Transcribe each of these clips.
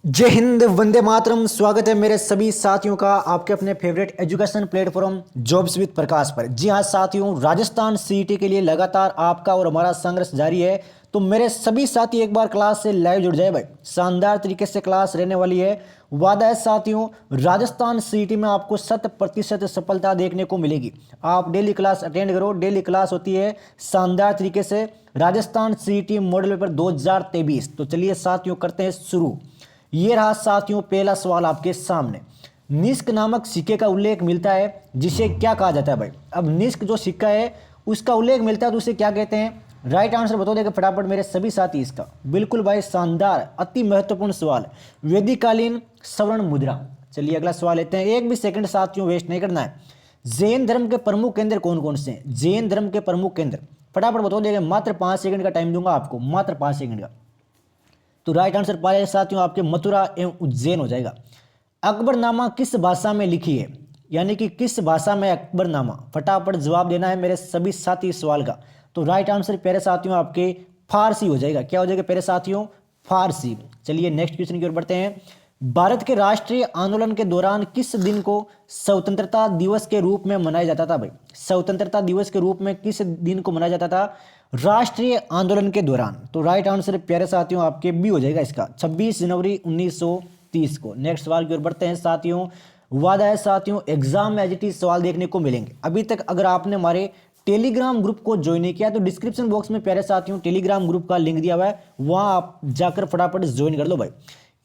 जय हिंद, वंदे मातरम। स्वागत है मेरे सभी साथियों का आपके अपने favourite education platform jobs with Prakash पर। जी हाँ साथियों, राजस्थान सीईटी के लिए लगातार आपका और हमारा संघर्ष जारी है। तो मेरे सभी साथी एक बार क्लास से लाइव जुड़ जाए भाई, शानदार तरीके से क्लास रहने वाली है। वादा है साथियों, राजस्थान सीईटी में आपको 100% सफलता देखने को मिलेगी। आप डेली क्लास अटेंड करो, डेली क्लास होती है शानदार तरीके से। Rajasthan CET model paper 2023। तो चलिए साथियों करते हैं शुरू। ये रहा साथियों पहला सवाल आपके सामने। निष्क नामक सिक्के का उल्लेख मिलता है जिसे क्या कहा जाता है भाई। अब निष्क जो सिक्का है उसका उल्लेख मिलता है तो उसे क्या कहते हैं? राइट आंसर बता देगा फटाफट मेरे सभी साथी इसका। बिल्कुल भाई, शानदार, अति महत्वपूर्ण सवाल। वैदिक कालीन स्वर्ण मुद्रा। चलिए अगला सवाल लेते हैं, एक भी सेकंड साथियों वेस्ट नहीं करना है। जैन धर्म के प्रमुख केंद्र कौन कौन से हैं? जैन धर्म के प्रमुख केंद्र फटाफट बता देगा। मात्र 5 सेकंड का टाइम दूंगा आपको, मात्र 5 सेकंड का। तो राइट आंसर पाए साथियों आपके मथुरा एवं उज्जैन हो जाएगा। अकबरनामा किस भाषा में लिखी है, यानी कि किस भाषा में अकबरनामा? फटाफट जवाब देना है मेरे सभी साथी इस सवाल का। तो राइट आंसर प्यारे साथियों आपके फारसी हो जाएगा। क्या हो जाएगा प्यारे साथियों? फारसी। चलिए नेक्स्ट क्वेश्चन की ओर बढ़ते हैं। भारत के राष्ट्रीय आंदोलन के दौरान किस दिन को स्वतंत्रता दिवस के रूप में मनाया जाता था भाई? स्वतंत्रता दिवस के रूप में किस दिन को मनाया जाता था राष्ट्रीय आंदोलन के दौरान? तो राइट आंसर प्यारे साथियों आपके बी हो जाएगा इसका, 26 जनवरी 1930 को। नेक्स्ट सवाल की ओर बढ़ते हैं साथियों। वादा है साथियों एग्जाम में एज सवाल देखने को मिलेंगे। अभी तक अगर आपने हमारे टेलीग्राम ग्रुप को ज्वाइन नहीं किया तो डिस्क्रिप्शन बॉक्स में प्यारे साथियों टेलीग्राम ग्रुप का लिंक दिया हुआ है, वहां आप जाकर फटाफट ज्वाइन कर लो भाई।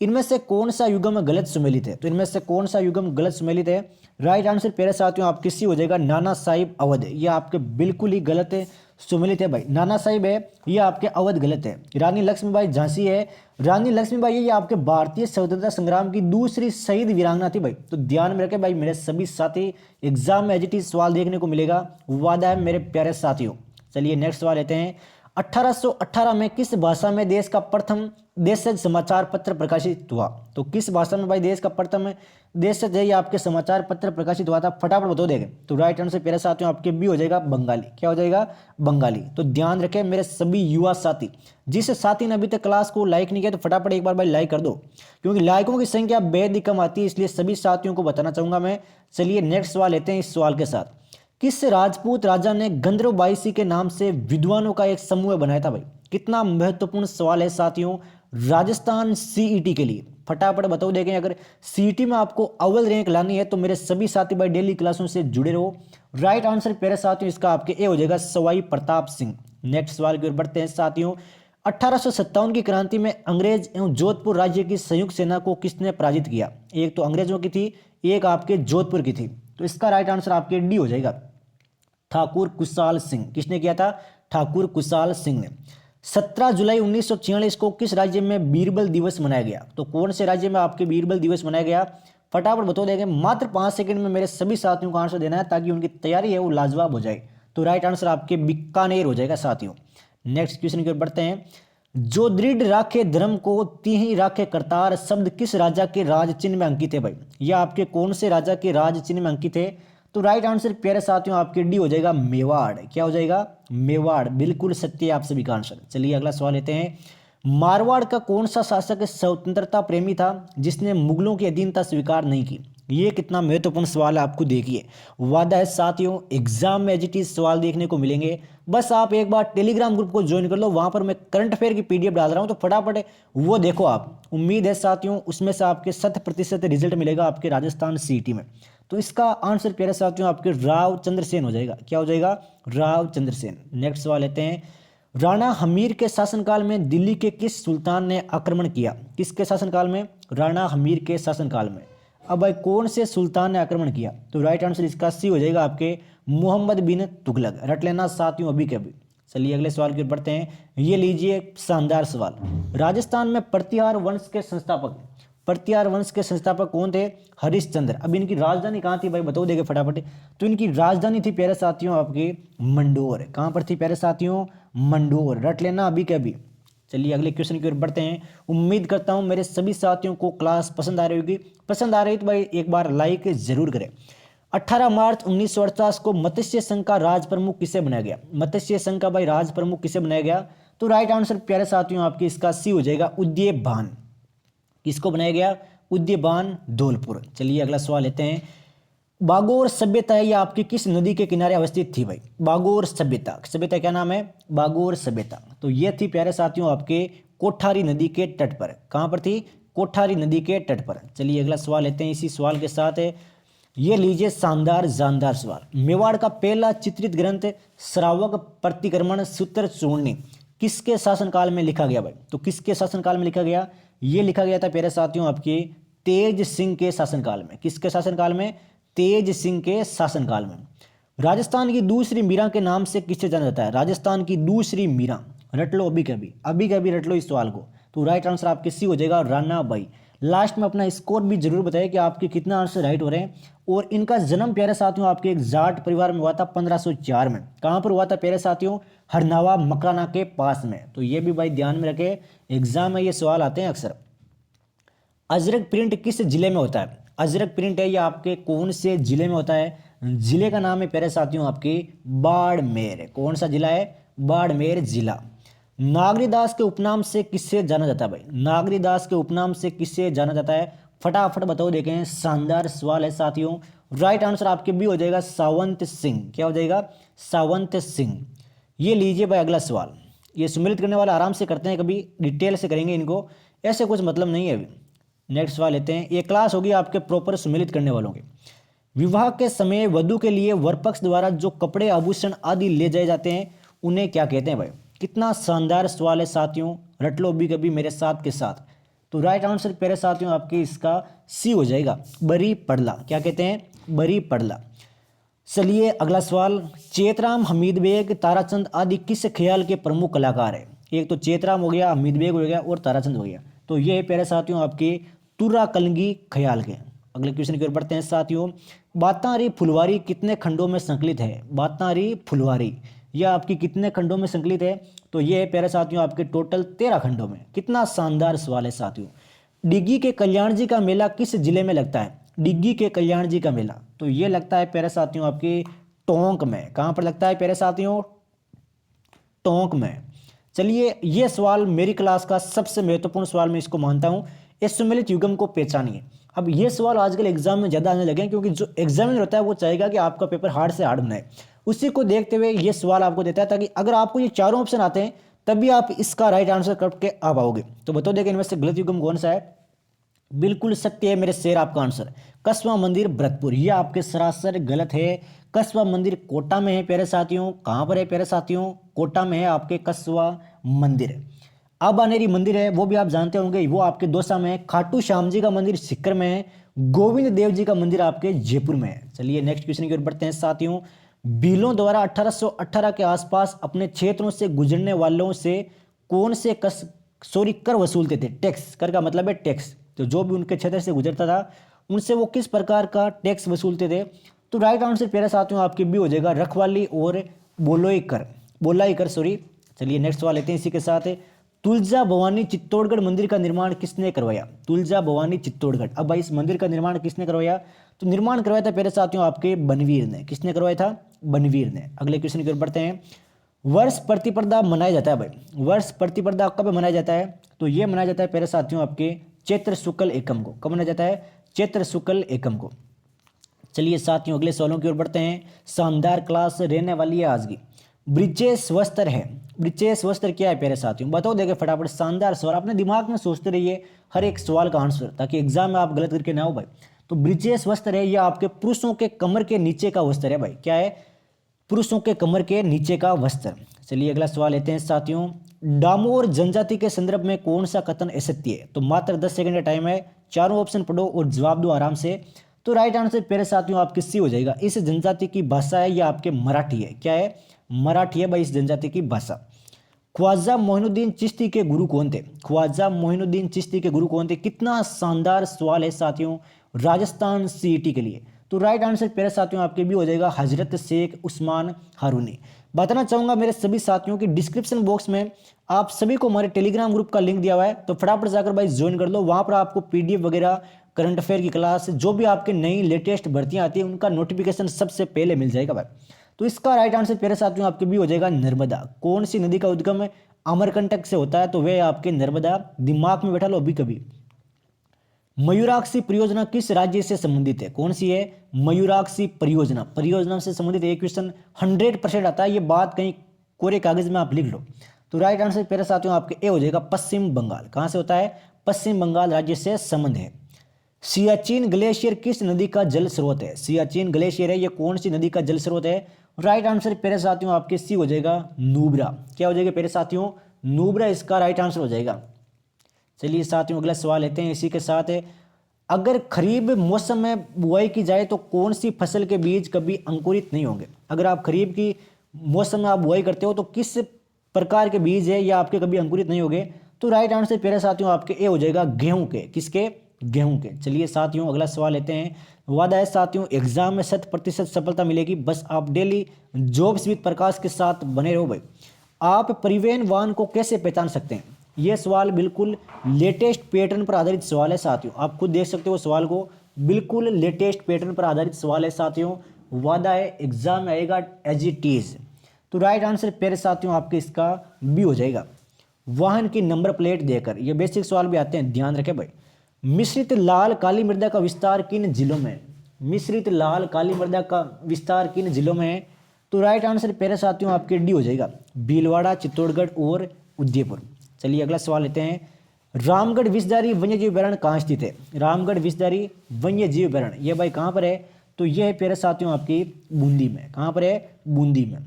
इनमें से कौन सा युग्म गलत सुमेलित है? तो इनमें से कौन सा युग्म गलत सुमेलित है? राइट आंसर प्यारे साथियों आप किसी हो जाएगा नाना साहिब अवध। ये आपके बिल्कुल ही गलत है, सुमेलित है भाई। नाना साहिब है, ये आपके अवध गलत है। रानी लक्ष्मीबाई झांसी है, रानी लक्ष्मीबाई ये आपके भारतीय स्वतंत्रता संग्राम की दूसरी शहीद वीरांगना थी भाई। तो ध्यान में रखें भाई मेरे सभी साथी, एग्जाम में एज सवाल देखने को मिलेगा, वादा है मेरे प्यारे साथियों। चलिए नेक्स्ट सवाल लेते हैं। 1818 में किस भाषा में देश का प्रथम देशज समाचार पत्र प्रकाशित हुआ? तो किस भाषा में भाई देश का प्रथम देशज है ये आपके समाचार पत्र प्रकाशित हुआ था? फटाफट बता देंगे। तो राइट आंसर प्यारे साथियों आपके भी हो जाएगा बंगाली। क्या हो जाएगा? बंगाली। तो ध्यान रखें मेरे सभी युवा साथी, जिस साथी ने अभी तक क्लास को लाइक नहीं किया तो फटाफट एक बार भाई लाइक कर दो, क्योंकि लाइकों की संख्या बेहद ही कम आती है, इसलिए सभी साथियों को बताना चाहूंगा मैं। चलिए नेक्स्ट सवाल लेते हैं इस सवाल के साथ। किस राजपूत राजा ने गंधर्व बाईसी के नाम से विद्वानों का एक समूह बनाया था भाई? कितना महत्वपूर्ण सवाल है साथियों राजस्थान सीईटी के लिए। फटाफट बताओ देखें, अगर सीईटी में आपको अव्वल रैंक लानी है तो मेरे सभी साथी भाई डेली क्लासों से जुड़े रहो। राइट आंसर प्यारे साथियों इसका आपके ए हो जाएगा, सवाई प्रताप सिंह। नेक्स्ट सवाल की ओर बढ़ते हैं साथियों। 1857 की क्रांति में अंग्रेज एवं जोधपुर राज्य की संयुक्त सेना को किसने पराजित किया? एक तो अंग्रेजों की थी, एक आपके जोधपुर की थी। तो इसका राइट आंसर आपके डी हो जाएगा, ठाकुर कुशाल सिंह। किसने किया था? ठाकुर कुशाल सिंह ने। 17 जुलाई 1946 को किस राज्य में बीरबल दिवस मनाया गया? तो कौन से राज्य में आपके बीरबल दिवस मनाया गया? फटाफट बता देंगे, मात्र 5 सेकंड में मेरे सभी साथियों को आंसर देना है ताकि उनकी तैयारी है वो लाजवाब हो जाए। तो राइट आंसर आपके बीकानेर हो जाएगा साथियों। नेक्स्ट क्वेश्चन की ओर बढ़ते हैं। जो दृढ़ राखे धर्म को तिहि राखे करतार शब्द किस राजा के राज चिन्ह में अंकित है भाई? यह आपके कौन से राजा के राज चिन्ह में अंकित है? तो राइट आंसर प्यारे साथियों आपके डी हो जाएगा, मेवाड़। क्या हो जाएगा? मेवाड़। बिल्कुल सत्य है आप सभी का आंसर। चलिए अगला सवाल लेते हैं। मारवाड़ का कौन सा शासक स्वतंत्रता प्रेमी था जिसने मुगलों की अधीनता स्वीकार नहीं की? ये कितना महत्वपूर्ण सवाल है आपको, देखिए। वादा है साथियों एग्जाम में एज सवाल देखने को मिलेंगे। बस आप एक बार टेलीग्राम ग्रुप को ज्वाइन कर लो, वहां पर मैं करंट अफेयर की पीडीएफ डाल रहा हूं, तो फटाफट वो देखो आप। उम्मीद है साथियों उसमें से आपके 100% रिजल्ट मिलेगा आपके राजस्थान सीईटी में। तो इसका आंसर प्यारे साथियों आपके राव चंद्रसेन हो जाएगा। क्या हो जाएगा? राव चंद्रसेन। नेक्स्ट सवाल लेते हैं। राणा हमीर के शासनकाल में दिल्ली के किस सुल्तान ने आक्रमण किया? किसके शासनकाल में? राणा हमीर के शासनकाल में। अब भाई कौन से सुल्तान ने आक्रमण किया? तो राइट आंसर इसका सी हो जाएगा आपके मोहम्मद बिन तुगलक। रट लेना साथियों अभी के अभी। चलिए अगले सवाल की ओर बढ़ते हैं। ये लीजिए शानदार सवाल। राजस्थान में प्रतिहार वंश के संस्थापक, प्रतिहार वंश के संस्थापक कौन थे? हरिश्चंद्र। अब इनकी राजधानी कहाँ थी भाई बताओ देगा फटाफट। तो इनकी राजधानी थी प्यारे साथियों आपके मंडोर। कहाँ पर थी प्यारे साथियों? मंडोर। रट लेना अभी के अभी। चलिए अगले क्वेश्चन की ओर बढ़ते हैं। उम्मीद करता हूं मेरे सभी साथियों को क्लास पसंद आ रही होगी। पसंद आ रही तो भाई एक बार लाइक जरूर करें। 18 मार्च 1948 को मत्स्य संघ का राज प्रमुख किसे बनाया गया? मत्स्य संघ का भाई राज प्रमुख किसे बनाया गया? तो राइट आंसर प्यारे साथियों आपकी इसका सी हो जाएगा, उदय भान। किसको बनाया गया? उद्यान धौलपुर। चलिए अगला सवाल लेते हैं। बागोर सभ्यता है यह आपकी किस नदी के किनारे अवस्थित थी भाई? बागोर सभ्यता, सभ्यता क्या नाम है? बागोर सभ्यता। तो ये थी प्यारे साथियों आपके कोठारी नदी के तट पर। कहाँ पर थी? कोठारी नदी के तट पर। चलिए अगला सवाल लेते हैं इसी सवाल के साथ। ये लीजिए शानदार जानदार सवाल। मेवाड़ का पहला चित्रित ग्रंथ श्रावक प्रतिक्रमण सूत्र चूर्णी किसके शासनकाल में लिखा गया भाई? तो किसके शासनकाल में लिखा गया? ये लिखा गया था प्यारे साथियों आपके तेज सिंह के शासनकाल में। किसके शासनकाल में? तेज सिंह के शासनकाल में। राजस्थान की दूसरी मीरा के नाम से किसे जाना जाता है? राजस्थान की दूसरी मीरा, रट लो अभी कभी रट लो इस सवाल को। तो राइट आंसर आपके सी हो जाएगा, राणा बाई। लास्ट में अपना स्कोर भी जरूर बताइए कि आपके कितना आंसर राइट हो रहे हैं। और इनका जन्म प्यारे साथियों आपके एक जाट परिवार में हुआ था 1504 में। कहाँ पर हुआ था प्यारे साथियों? हरनावा मकराना के पास में। तो ये भी भाई ध्यान में रखे, एग्जाम में ये सवाल आते हैं अक्सर। अजरक प्रिंट किस जिले में होता है? अजरक प्रिंट है ये आपके कौन से जिले में होता है? जिले का नाम है प्यारे साथियों आपके बाड़मेर। कौन सा जिला है? बाड़मेर जिला। नागरीदास के उपनाम से किससे जाना जाता है भाई? नागरीदास के उपनाम से किससे जाना जाता है? फटाफट बताओ, देखें शानदार सवाल है साथियों। राइट आंसर आपके भी हो जाएगा सावंत सिंह। क्या हो जाएगा? सावंत सिंह। ये लीजिए भाई अगला सवाल। ये सम्मिलित करने वाला आराम से करते हैं, कभी डिटेल से करेंगे इनको, ऐसे कुछ मतलब नहीं है अभी। नेक्स्ट सवाल लेते हैं। ये क्लास होगी आपके प्रॉपर सम्मिलित करने वालों के। विवाह के समय वधु के लिए वर पक्ष द्वारा जो कपड़े आभूषण आदि ले जाए जाते हैं उन्हें क्या कहते हैं भाई? कितना शानदार सवाल है साथियों, रट लो भी कभी मेरे साथ के साथ। तो राइट आंसर प्यारे साथियों आपके इसका सी हो जाएगा, बरी पड़ला। क्या कहते हैं? बरी पड़ला। चलिए अगला सवाल। चेतराम, हमीद बेग, ताराचंद आदि किस ख्याल के प्रमुख कलाकार है? एक तो चेतराम हो गया, हमीद बेग हो गया और ताराचंद हो गया। तो ये प्यारे साथियों आपके तुर्रा कलगी ख्याल के। अगले क्वेश्चन की ओर बढ़ते हैं साथियों। बातारी फुलवारी कितने खंडों में संकलित है? बातारी फुलवारी यह आपकी कितने खंडों में संकलित है? तो ये है प्यारे साथियों आपके टोटल 13 खंडों में। कितना शानदार सवाल है साथियों। डिग्गी के कल्याण जी का मेला किस जिले में लगता है? डिग्गी के कल्याण जी का मेला तो ये लगता है प्यारे साथियों आपके टोंक में। कहाँ पर लगता है प्यारे साथियों? टोंक में। चलिए ये सवाल मेरी क्लास का सबसे महत्वपूर्ण सवाल मैं इसको मानता हूँ। इस सम्मिलित युग्म को पहचानिए। अब ये सवाल आजकल एग्जाम में ज़्यादा आने लगे हैं क्योंकि जो एग्जामिनर होता है वो चाहेगा कि आपका पेपर हार्ड से हार्ड बनाए। उसी को देखते हुए ये सवाल आपको देता है ताकि अगर आपको ये चारों ऑप्शन आते हैं तभी आप इसका राइट आंसर करके आ पाओगे। तो बताओ देखें इनमें से गलत युग्म कौन सा है? बिल्कुल सत्य है मेरे शेर आपका आंसर, कस्बा मंदिर भरतपुर। ये आपके सरासर गलत है। कस्बा मंदिर कोटा में है प्यारे साथियों। कहाँ पर है प्यारे साथियों? कोटा में है आपके कस्बा मंदिर। आबानेरी मंदिर है वो भी आप जानते होंगे, वो आपके दौसा में है। खाटू श्याम जी का मंदिर सीकर में है। गोविंद देव जी का मंदिर आपके जयपुर में है। चलिए नेक्स्ट क्वेश्चन की ओर बढ़ते हैं साथियों। भीलों द्वारा 1818 के आसपास अपने क्षेत्रों से गुजरने वालों से कौन से कर वसूलते थे? टैक्स। कर का मतलब है टैक्स। तो जो भी उनके क्षेत्र से गुजरता था उनसे वो किस प्रकार का टैक्स वसूलते थे? तो राइट आंसर प्यारे साथियों आपके भी हो जाएगा रखवाली और बोलाई कर सॉरी। चलिए नेक्स्ट सवाल लेते हैं इसी के साथ। तुलजा भवानी चित्तौड़गढ़ मंदिर का निर्माण किसने करवाया? तुलजा भवानी चित्तौड़गढ़। अब भाई इस मंदिर का निर्माण किसने करवाया? तो निर्माण करवाया था प्यारे साथियों आपके बनवीर ने। किसने करवाया था? बनवीर ने। अगले क्वेश्चन की ओर बढ़ते हैं। वर्ष प्रतिपदा मनाया जाता है भाई। वर्ष प्रतिपदा कब मनाया जाता है? तो ये मनाया जाता है प्यारे साथियों आपके चैत्र शुक्ल एकम को। कब मनाया जाता है? चैत्र शुक्ल एकम को। चलिए साथियों अगले सवालों की ओर बढ़ते हैं। शानदार क्लास रहने वाली है आज की। ब्रिजेश वस्त्र है। ब्रिजेश वस्त्र क्या है प्यारे साथियों? बताओ देखे फटाफट। शानदार सवाल, अपने दिमाग में सोचते रहिए हर एक सवाल का आंसर ताकि एग्जाम में आप गलत करके ना हो भाई। तो ब्रिजेश वस्त्र है यह आपके पुरुषों के कमर के नीचे का वस्त्र है भाई। क्या है? पुरुषों के कमर के नीचे का वस्त्र। चलिए अगला सवाल लेते हैं साथियों। डामोर जनजाति के संदर्भ में कौन सा कथन असत्य है? तो मात्र 10 सेकंड का टाइम है, चारों ऑप्शन पढ़ो और जवाब दो आराम से। तो राइट आंसर प्यारे साथियों आप किससे हो जाएगा? इस जनजाति की भाषा है या आपके मराठी है। क्या है? मराठी है भाई इस जनजाति की भाषा। ख्वाजा मोइनुद्दीन चिश्ती के गुरु कौन थे? ख्वाजा मोइनुद्दीन चिश्ती के गुरु कौन थे? कितना शानदार सवाल है साथियों राजस्थान सीईटी के लिए। तो राइट आंसर प्यारे साथियों आपके भी हो जाएगा हजरत शेख उस्मान हारूनी। बताना चाहूंगा मेरे सभी साथियों की डिस्क्रिप्शन बॉक्स में आप सभी को हमारे टेलीग्राम ग्रुप का लिंक दिया हुआ है, तो फटाफट जाकर भाई ज्वाइन कर लो। वहां पर आपको पीडीएफ वगैरह, करंट अफेयर की क्लास, जो भी आपके नई लेटेस्ट भर्तियां आती है उनका नोटिफिकेशन सबसे पहले मिल जाएगा भाई। तो इसका राइट आंसर प्यारे साथियों आपके भी हो जाएगा नर्मदा। कौन सी नदी का उद्गम अमरकंटक से होता है? तो वह आपके नर्मदा। दिमाग में बैठा लो अभी कभी। मयूराक्षी परियोजना किस राज्य से संबंधित है? कौन सी है? मयूराक्षी परियोजना। परियोजना से संबंधित एक क्वेश्चन 100% आता है, ये बात कहीं कोरे कागज में आप लिख लो। तो राइट आंसर प्यारे साथियों आपके ए हो जाएगा पश्चिम बंगाल। कहां से होता है? पश्चिम बंगाल राज्य से संबंध है। सियाचिन ग्लेशियर किस नदी का जल स्रोत है? सियाचिन ग्लेशियर है, ये कौन सी नदी का जल स्रोत है? राइट आंसर प्यारे साथियों आपके सी हो जाएगा नुब्रा। क्या हो जाएगा प्यारे साथियों? नुब्रा इसका राइट आंसर हो जाएगा। चलिए साथियों अगला सवाल लेते हैं इसी के साथ। अगर खरीफ मौसम में बुआई की जाए तो कौन सी फसल के बीज कभी अंकुरित नहीं होंगे? अगर आप खरीफ की मौसम में आप बुआई करते हो तो किस प्रकार के बीज है या आपके कभी अंकुरित नहीं होंगे? तो राइट आंसर प्यारे साथियों आपके ए हो जाएगा गेहूं के। किसके? गेहूं के। चलिए साथियों अगला सवाल लेते हैं। वादा है साथियों एग्जाम में 100% सफलता मिलेगी, बस आप डेली जॉब्स विद प्रकाश के साथ बने रहो भाई। आप परिवहन वाहन को कैसे पहचान सकते हैं? यह सवाल बिल्कुल लेटेस्ट पैटर्न पर आधारित सवाल है साथियों, आप खुद देख सकते हो सवाल को, बिल्कुल लेटेस्ट पैटर्न पर आधारित सवाल है साथियों। वादा है एग्जाम में आएगा एज इट इज। तो राइट आंसर प्यारे साथियों आपके इसका बी हो जाएगा। वाहन की नंबर प्लेट देकर, ये बेसिक सवाल भी आते हैं, ध्यान रखें भाई। मिश्रित लाल काली मृदा का विस्तार किन जिलों में? मिश्रित लाल काली मृदा का विस्तार किन जिलों में है? तो राइट आंसर प्यारे साथियों आपके डी हो जाएगा, भीलवाड़ा, चित्तौड़गढ़ और उदयपुर। चलिए अगला सवाल लेते हैं। रामगढ़ विषधारी वन्यजीव अभयारण्य कहाँ स्थित है? रामगढ़ विषधारी वन्यजीव अभयारण्य ये भाई कहाँ पर है? तो यह है प्यारे साथियों आपकी बूंदी में। कहाँ पर है? बूंदी में।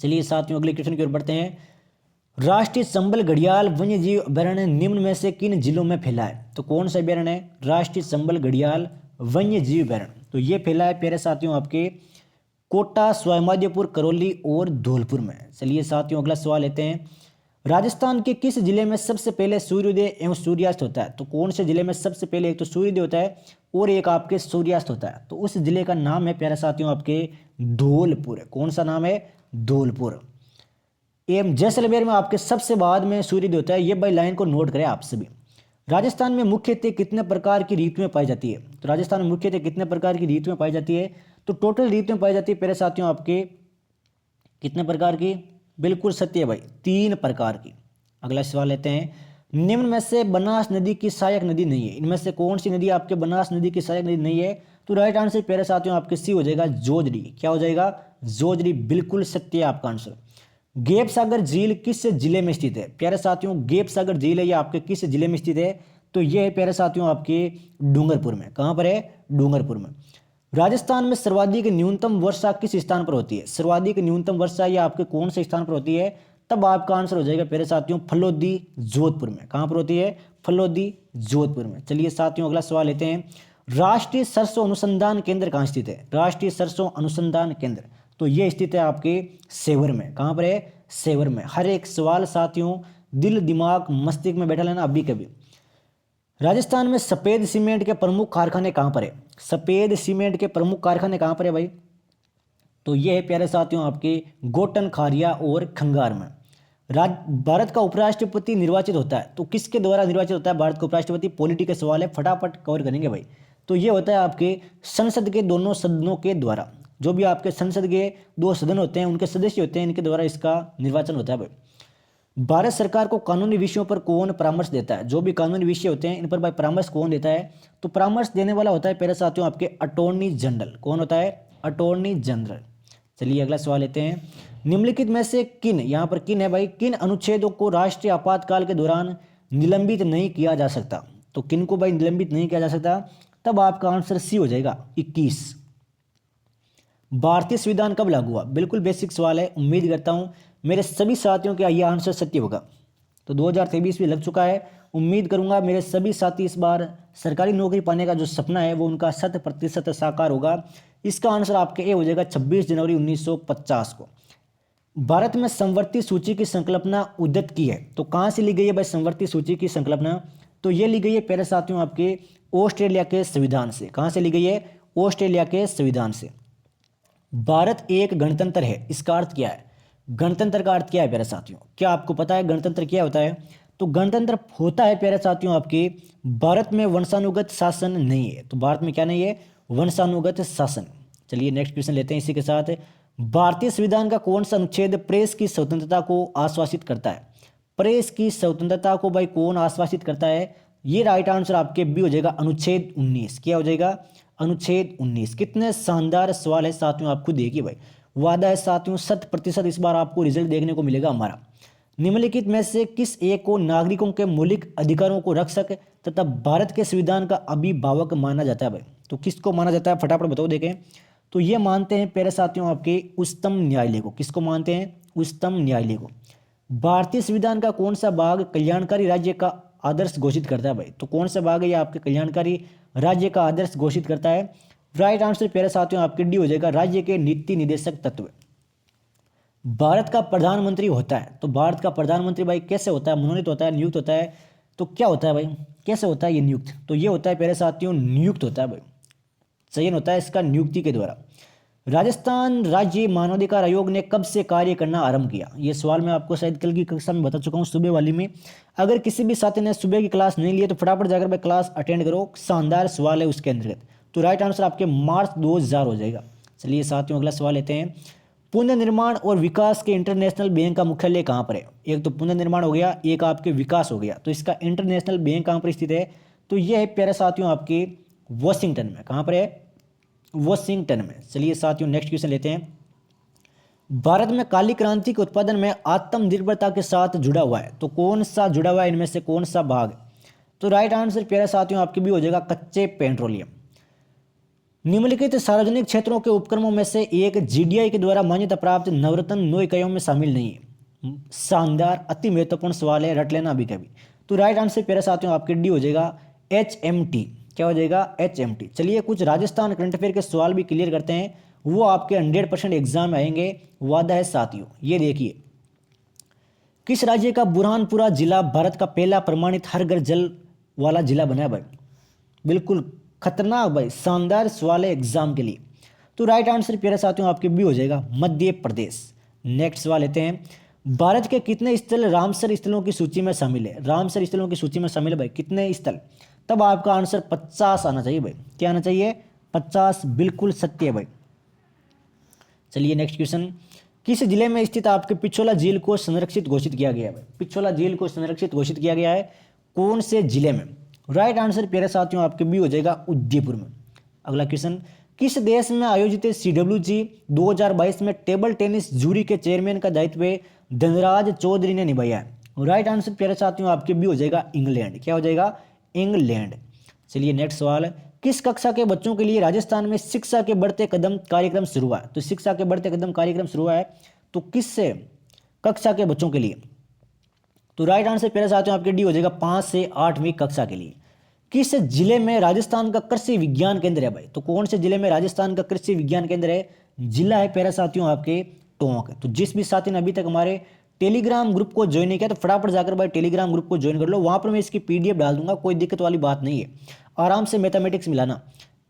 चलिए साथियों अगले क्वेश्चन की ओर बढ़ते हैं। राष्ट्रीय चंबल घड़ियाल वन्यजीव अभयारण्य निम्न में से किन जिलों में फैला है? तो कौन सा अभयारण्य है? राष्ट्रीय चंबल घड़ियाल वन्यजीव अभयारण्य। तो ये फैला है प्यारे साथियों आपके कोटा, सवाईमाधोपुर, करौली और धौलपुर में। चलिए साथियों अगला सवाल लेते हैं। राजस्थान के किस जिले में सबसे पहले सूर्योदय एवं सूर्यास्त होता है? तो कौन से जिले में सबसे पहले एक तो सूर्योदय होता है और एक आपके सूर्यास्त होता है? तो उस जिले का नाम है प्यारे साथियों आपके धौलपुर। कौन सा नाम है? धौलपुर। एवं जैसलमेर में आपके सबसे बाद में सूर्योदय होता है। ये भाई लाइन को नोट करें आप सभी। राजस्थान में मुख्यतः कितने प्रकार की ऋतुएं पाई जाती है? तो राजस्थान में मुख्यतः कितने प्रकार की ऋतुएं पाई जाती है? तो टोटल ऋतुएं पाई जाती है प्यारे साथियों आपके कितने प्रकार की? बिल्कुल सत्य है भाई, 3 प्रकार की। अगला सवाल लेते हैं। निम्न में से बनास नदी की सहायक नदी नहीं है, इनमें से कौन सी नदी आपके बनास नदी की सहायक नदी नहीं है? तो राइट आंसर प्यारे साथियों आपके सी हो जाएगा जोजरी। क्या हो जाएगा? जोजरी। बिल्कुल सत्य है आपका आंसर। गेप सागर झील किस जिले में स्थित है? प्यारे साथियों गेप सागर झील है ये आपके किस जिले में स्थित है? तो यह है प्यारे साथियों आपके डूंगरपुर में। कहां पर है? डूंगरपुर में। राजस्थान में सर्वाधिक न्यूनतम वर्षा किस स्थान पर होती है? सर्वाधिक न्यूनतम वर्षा ये आपके कौन से स्थान पर होती है? तब आपका आंसर हो जाएगा प्यारे साथियों फलोदी, जोधपुर में। कहां पर होती है? फलोदी, जोधपुर में। चलिए साथियों अगला सवाल लेते हैं। राष्ट्रीय सरसों अनुसंधान केंद्र कहां स्थित है? राष्ट्रीय सरसों अनुसंधान केंद्र तो ये स्थित है आपके सेवर में। कहां पर है? सेवर में। हर एक सवाल साथियों दिल दिमाग मस्तिष्क में बैठा लेना अभी कभी। राजस्थान में सफेद सीमेंट के प्रमुख कारखाने कहां पर है? सफेद सीमेंट के प्रमुख कारखाने कहां पर है भाई? तो ये है प्यारे साथियों आपके गोटन, खारिया और खंगार में। भारत का उपराष्ट्रपति निर्वाचित होता है तो किसके द्वारा निर्वाचित होता है भारत का उपराष्ट्रपति? पॉलिटी के सवाल है, फटाफट कवर करेंगे भाई। तो ये होता है आपके संसद के दोनों सदनों के द्वारा। जो भी आपके संसद के 2 सदन होते हैं उनके सदस्य होते हैं, इनके द्वारा इसका निर्वाचन होता है भाई। भारत सरकार को कानूनी विषयों पर कौन परामर्श देता है? जो भी कानूनी विषय होते हैं इन पर भाई परामर्श कौन देता है? तो परामर्श देने वाला होता है प्यारे साथियों आपके अटॉर्नी जनरल। कौन होता है? Attorney general. चलिए अगला सवाल लेते हैं। निम्नलिखित में से किन, यहाँ पर किन है भाई, किन अनुच्छेदों को राष्ट्रीय आपातकाल के दौरान निलंबित नहीं किया जा सकता? तो किन को भाई निलंबित नहीं किया जा सकता? तब आपका आंसर सी हो जाएगा 21। भारतीय संविधान कब लागू हुआ? बिल्कुल बेसिक सवाल है, उम्मीद करता हूं मेरे सभी साथियों का यह आंसर सत्य होगा। तो 2023 भी लग चुका है, उम्मीद करूंगा मेरे सभी साथी इस बार सरकारी नौकरी पाने का जो सपना है वो उनका 100% साकार होगा। इसका आंसर आपके ए हो जाएगा 26 जनवरी 1950 को। भारत में संवर्ती सूची की संकल्पना उद्यत की है तो कहां से ली गई है भाई संवर्ती सूची की संकल्पना? तो ये ली गई है प्यारे साथियों आपके ऑस्ट्रेलिया के संविधान से। कहां से ली गई है? ऑस्ट्रेलिया के संविधान से। भारत एक गणतंत्र है, इसका अर्थ क्या है? गणतंत्र का अर्थ क्या है प्यारे साथियों? क्या आपको पता है गणतंत्र क्या होता है? तो गणतंत्र होता है प्यारे साथियों आपके भारत में वंशानुगत शासन नहीं है। तो भारत में क्या नहीं है? वंशानुगत शासन। चलिए नेक्स्ट क्वेश्चन लेते हैं इसी के साथ। भारतीय संविधान का कौन सा अनुच्छेद प्रेस की स्वतंत्रता को आश्वासित करता है? प्रेस की स्वतंत्रता को भाई कौन आश्वासित करता है? ये राइट आंसर आपके बी हो जाएगा अनुच्छेद 19। क्या हो जाएगा? अनुच्छेद 19। कितने शानदार सवाल है साथियों, आप खुद देखिए भाई। वादा है साथियों 100% इस बार आपको रिजल्ट देखने को मिलेगा हमारा। निम्नलिखित में से किस एक को नागरिकों के मौलिक अधिकारों को रक्षक तथा भारत के संविधान का अभिभावक माना जाता है भाई? तो किसको माना जाता है, फटाफट बताओ देखें। तो ये मानते हैं प्यारे साथियों आपके उच्चतम न्यायालय को। किसको मानते हैं? उच्चतम न्यायालय को। भारतीय संविधान का कौन सा भाग कल्याणकारी राज्य का आदर्श घोषित करता है भाई? तो कौन सा भाग है ये आपके कल्याणकारी राज्य का आदर्श घोषित करता है? राइट आंसर प्यारे साथियों आपके डी हो जाएगा, राज्य के नीति निदेशक तत्व। भारत का प्रधानमंत्री होता है, तो भारत का प्रधानमंत्री भाई कैसे होता है? मनोनीत होता है, नियुक्त होता है? तो क्या होता है भाई, कैसे होता है ये नियुक्त? तो ये होता है प्यारे साथियों नियुक्त होता है भाई, चयन होता है इसका नियुक्ति के द्वारा। राजस्थान राज्य मानवाधिकार आयोग ने कब से कार्य करना आरंभ किया? ये सवाल मैं आपको शायद कल की कक्षा में बता चुका हूँ, सुबह वाली में। अगर किसी भी साथी ने सुबह की क्लास नहीं ली है तो फटाफट जाकर भाई क्लास अटेंड करो, शानदार सवाल है उसके अंतर्गत। तो राइट आंसर आपके मार्च 2000 हो जाएगा। चलिए साथियों अगला सवाल लेते हैं। पुनर्निर्माण और विकास के इंटरनेशनल बैंक का मुख्यालय कहाँ पर है? एक तो पुनर्निर्माण हो गया, एक आपके विकास हो गया, तो इसका इंटरनेशनल बैंक कहाँ पर स्थित है? तो यह है प्यारे साथियों आपके वॉशिंगटन में। कहाँ पर है? वॉशिंगटन में। चलिए साथियों नेक्स्ट क्वेश्चन लेते हैं। भारत में काली क्रांति के उत्पादन में आत्मनिर्भरता के साथ जुड़ा हुआ है, तो कौन सा जुड़ा हुआ है, इनमें से कौन सा भाग? तो राइट आंसर प्यारे साथियों आपके भी हो जाएगा कच्चे पेट्रोलियम। निम्नलिखित सार्वजनिक क्षेत्रों के उपक्रमों में से एक जीडीआई के द्वारा मान्यता प्राप्त नवरत्न 9 इकाइयों में शामिल नहीं है। शानदार, अति महत्वपूर्ण सवाल है, रट लेना अभी कभी। तो राइट आंसर प्यारे साथियों आपके डी हो जाएगा HMT। क्या हो जाएगा? HMT। चलिए कुछ राजस्थान करंट अफेयर के सवाल भी क्लियर करते हैं, वो आपके 100% एग्जाम में आएंगे, वादा है साथियों। ये देखिए, किस राज्य का बुरहानपुरा जिला भारत का पहला प्रमाणित हर घर जल वाला जिला बना है भाई? बिल्कुल खतरनाक भाई, शानदार सवाल है एग्जाम के लिए। तो राइट आंसर प्यारे साथियों आपके भी हो जाएगा मध्य प्रदेश। नेक्स्ट सवाल लेते हैं। भारत के कितने स्थल रामसर स्थलों की सूची में शामिल है? रामसर स्थलों की सूची में शामिल है भाई कितने स्थल? तब आपका आंसर 50 आना चाहिए भाई। क्या आना चाहिए? 50। बिल्कुल सत्य है भाई। चलिए नेक्स्ट क्वेश्चन। किस जिले में स्थित आपके पिछोला झील को संरक्षित घोषित किया गया है भाई? पिछोला झील को संरक्षित घोषित किया गया है कौन से जिले में? राइट आंसर प्यारे साथियों आपके भी हो जाएगा उदयपुर में। अगला क्वेश्चन। किस देश में आयोजित CWG 2022 में टेबल टेनिस जूरी के चेयरमैन का दायित्व धनराज चौधरी ने निभाया है? राइट आंसर प्यारे साथियों आपके भी हो जाएगा इंग्लैंड। क्या हो जाएगा? इंग्लैंड। चलिए नेक्स्ट सवाल। किस कक्षा के बच्चों के लिए राजस्थान में शिक्षा के बढ़ते कदम कार्यक्रम शुरू हुआ है? तो शिक्षा के बढ़ते कदम कार्यक्रम शुरू हुआ है, तो किस कक्षा के बच्चों के लिए? तो राइट आंसर प्यारे साथियों आपके डी हो जाएगा 5 से 8वीं कक्षा के लिए। किस जिले में राजस्थान का कृषि विज्ञान केंद्र है भाई? तो कौन से जिले में राजस्थान का कृषि विज्ञान केंद्र है? जिला है प्यारे साथियों आपके टोंक। तो जिस भी साथी ने अभी तक हमारे टेलीग्राम ग्रुप को ज्वाइन नहीं किया तो फटाफट जाकर भाई टेलीग्राम ग्रुप को ज्वाइन कर लो, वहां पर मैं इसकी PDF डाल दूंगा, कोई दिक्कत वाली बात नहीं है। आराम से मैथमेटिक्स मिलाना।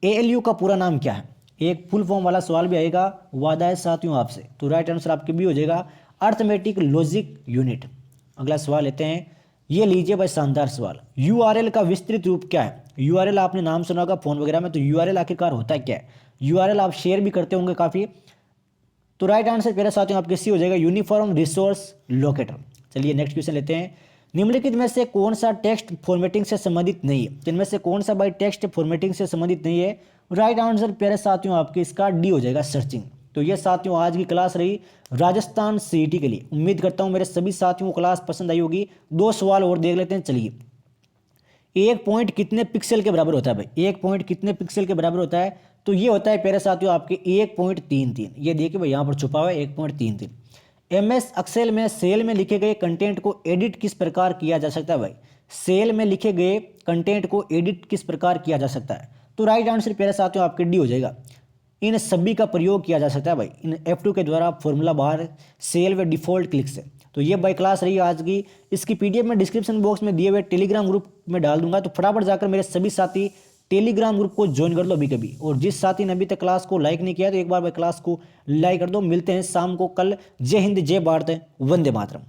ALU का पूरा नाम क्या है? एक फुल फॉर्म वाला सवाल भी आएगा, वादा है साथियों आपसे। तो राइट आंसर आपके भी हो जाएगा अर्थमेटिक लॉजिक यूनिट। अगला सवाल लेते हैं। ये लीजिए भाई शानदार सवाल। URL का विस्तृत रूप क्या है? URL आपने नाम सुना होगा फोन वगैरह में, तो URL आखिरकार होता है क्या है? URL आप शेयर भी करते होंगे काफी। तो राइट आंसर मेरे साथियों आपके सी हो जाएगा यूनिफॉर्म रिसोर्स लोकेटर। चलिए नेक्स्ट क्वेश्चन लेते हैं। निम्नलिखित में से कौन सा टेक्स्ट फॉर्मेटिंग से संबंधित नहीं है? इनमें से कौन सा भाई टेक्स्ट फॉर्मेटिंग से संबंधित नहीं है? राइट आंसर प्यारे साथियों आपके इसका डी हो जाएगा सर्चिंग। तो ये साथियों आज की क्लास रही राजस्थान CET के लिए। उम्मीद करता हूं मेरे सभी साथियों को क्लास पसंद आई होगी। 2 सवाल और देख लेते हैं। चलिए, 1 पॉइंट कितने पिक्सल के बराबर होता है भाई? 1 पॉइंट कितने पिक्सल के बराबर होता है? तो ये होता है प्यारे साथियों आपके 1.33। ये देखिए भाई यहाँ पर छुपा हुआ है 1.33। MS एक्सेल में सेल में लिखे गए कंटेंट को एडिट किस प्रकार किया जा सकता है भाई? सेल में लिखे गए कंटेंट को एडिट किस प्रकार किया जा सकता है? तो राइट आंसर प्यारे साथियों आपके डी हो जाएगा। इन सभी का प्रयोग किया जा सकता है भाई इन F2 के द्वारा फॉर्मूला बार सेल व डिफॉल्ट क्लिक से। तो ये भाई क्लास रही आज की। इसकी PDF में डिस्क्रिप्शन बॉक्स में दिए हुए टेलीग्राम ग्रुप में डाल दूंगा, तो फटाफट जाकर मेरे सभी साथी टेलीग्राम ग्रुप को ज्वाइन कर लो अभी कभी। और जिस साथी ने अभी तक क्लास को लाइक नहीं किया तो एक बार भाई क्लास को लाइक कर दो। मिलते हैं शाम को कल। जय हिंद, जय भारत, वंदे मातरम।